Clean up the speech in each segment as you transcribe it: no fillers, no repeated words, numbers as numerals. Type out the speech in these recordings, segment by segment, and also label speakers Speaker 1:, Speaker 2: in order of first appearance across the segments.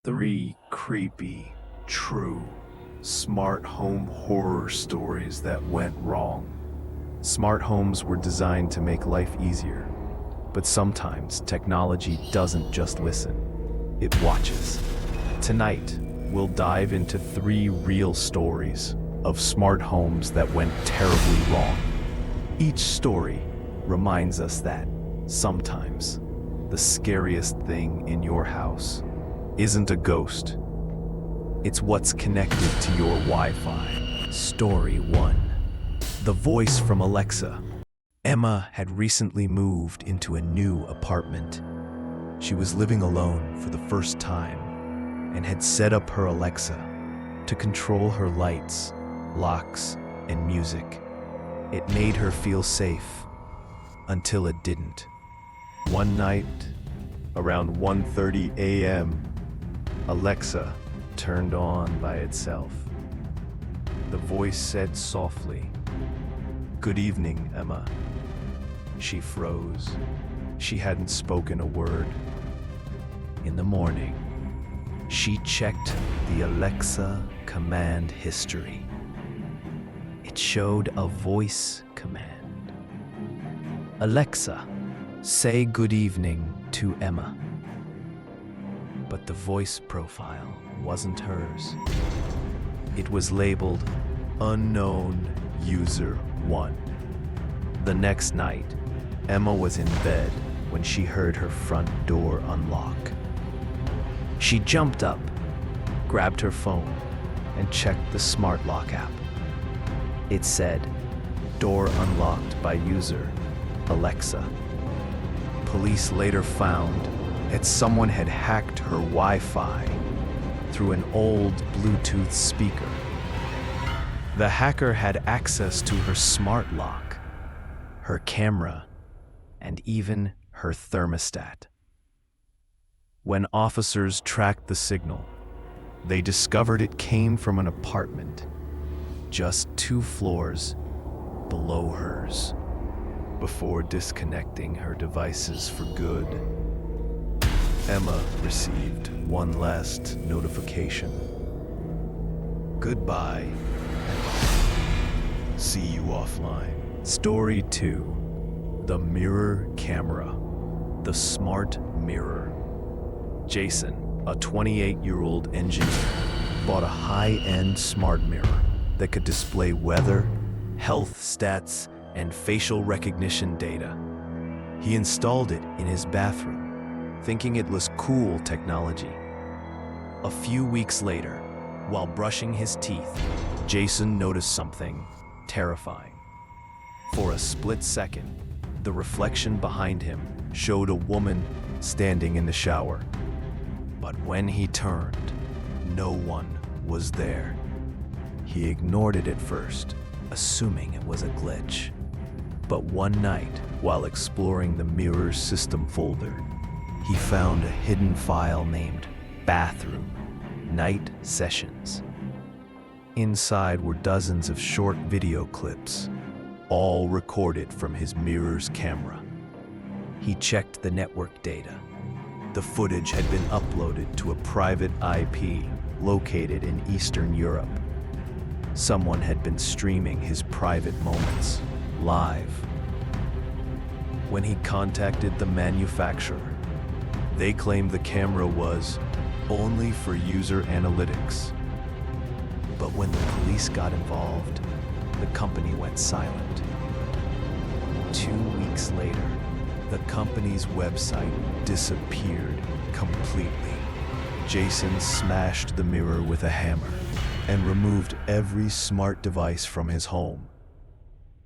Speaker 1: Three creepy, true, smart home horror stories that went wrong. Smart homes were designed to make life easier, but sometimes technology doesn't just listen, it watches. Tonight, we'll dive into three real stories of smart homes that went terribly wrong. Each story reminds us that sometimes the scariest thing in your house isn't a ghost. It's what's connected to your Wi-Fi. Story 1. The voice from Alexa. Emma had recently moved into a new apartment. She was living alone for the first time and had set up her Alexa to control her lights, locks, and music. It made her feel safe until it didn't. One night, around 1:30 a.m., Alexa turned on by itself. The voice said softly, "Good evening, Emma." She froze. She hadn't spoken a word. In the morning, she checked the Alexa command history. It showed a voice command. "Alexa, say good evening to Emma." But the voice profile wasn't hers. It was labeled Unknown User 1. The next night, Emma was in bed when she heard her front door unlock. She jumped up, grabbed her phone, and checked the smart lock app. It said, "Door unlocked by user Alexa." Police later found that someone had hacked her Wi-Fi through an old Bluetooth speaker. The hacker had access to her smart lock, her camera, and even her thermostat. When officers tracked the signal, they discovered it came from an apartment just 2 floors below hers. Before disconnecting her devices for good, Emma received one last notification. "Goodbye, Emma. See you offline." Story 2. The mirror camera. The smart mirror. Jason, a 28-year-old engineer, bought a high-end smart mirror that could display weather, health stats, and facial recognition data. He installed it in his bathroom, thinking it was cool technology. A few weeks later, while brushing his teeth, Jason noticed something terrifying. For a split second, the reflection behind him showed a woman standing in the shower. But when he turned, no one was there. He ignored it at first, assuming it was a glitch. But one night, while exploring the mirror's system folder, he found a hidden file named Bathroom Night Sessions. Inside were dozens of short video clips, all recorded from his mirror's camera. He checked the network data. The footage had been uploaded to a private IP located in Eastern Europe. Someone had been streaming his private moments live. When he contacted the manufacturer, they claimed the camera was only for user analytics. But when the police got involved, the company went silent. 2 weeks later, the company's website disappeared completely. Jason smashed the mirror with a hammer and removed every smart device from his home.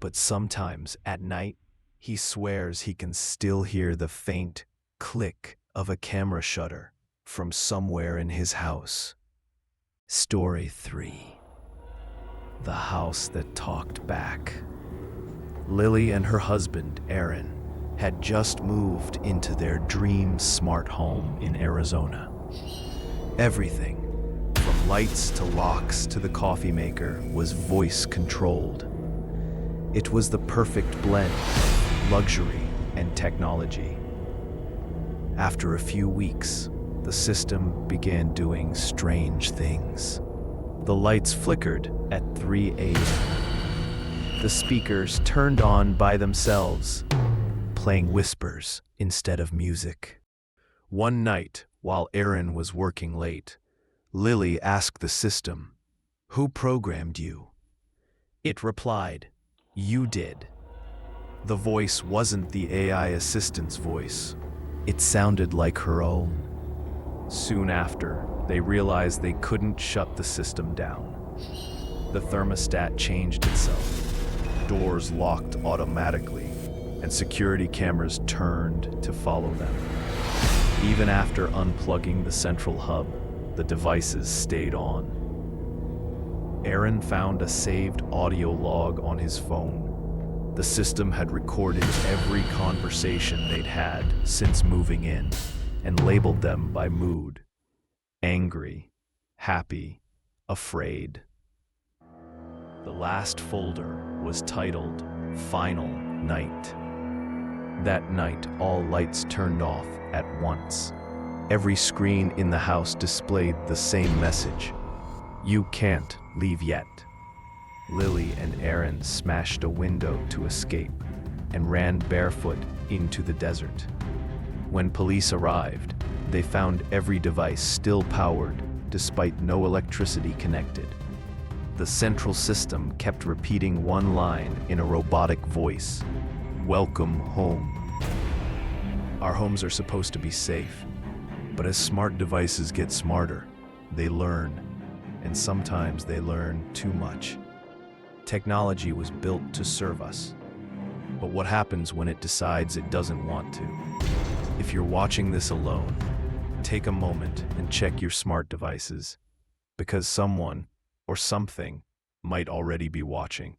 Speaker 1: But sometimes at night, he swears he can still hear the faint click of a camera shutter from somewhere in his house. Story 3. The house that talked back. Lily and her husband, Aaron, had just moved into their dream smart home in Arizona. Everything, from lights to locks to the coffee maker, was voice controlled. It was the perfect blend of luxury and technology. After a few weeks, the system began doing strange things. The lights flickered at 3 a.m. The speakers turned on by themselves, playing whispers instead of music. One night, while Aaron was working late, Lily asked the system, "Who programmed you?" It replied, "You did." The voice wasn't the AI assistant's voice. It sounded like her own. Soon after, they realized they couldn't shut the system down. The thermostat changed itself. Doors locked automatically, and security cameras turned to follow them. Even after unplugging the central hub, the devices stayed on. Aaron found a saved audio log on his phone. The system had recorded every conversation they'd had since moving in and labeled them by mood: angry, happy, afraid. The last folder was titled Final Night. That night, all lights turned off at once. Every screen in the house displayed the same message: "You can't leave yet." Lily and Aaron smashed a window to escape and ran barefoot into the desert. When police arrived, they found every device still powered despite no electricity connected. The central system kept repeating one line in a robotic voice: "Welcome home." Our homes are supposed to be safe, but as smart devices get smarter, they learn, and sometimes they learn too much. Technology was built to serve us, but what happens when it decides it doesn't want to? If you're watching this alone, take a moment and check your smart devices, because someone or something might already be watching.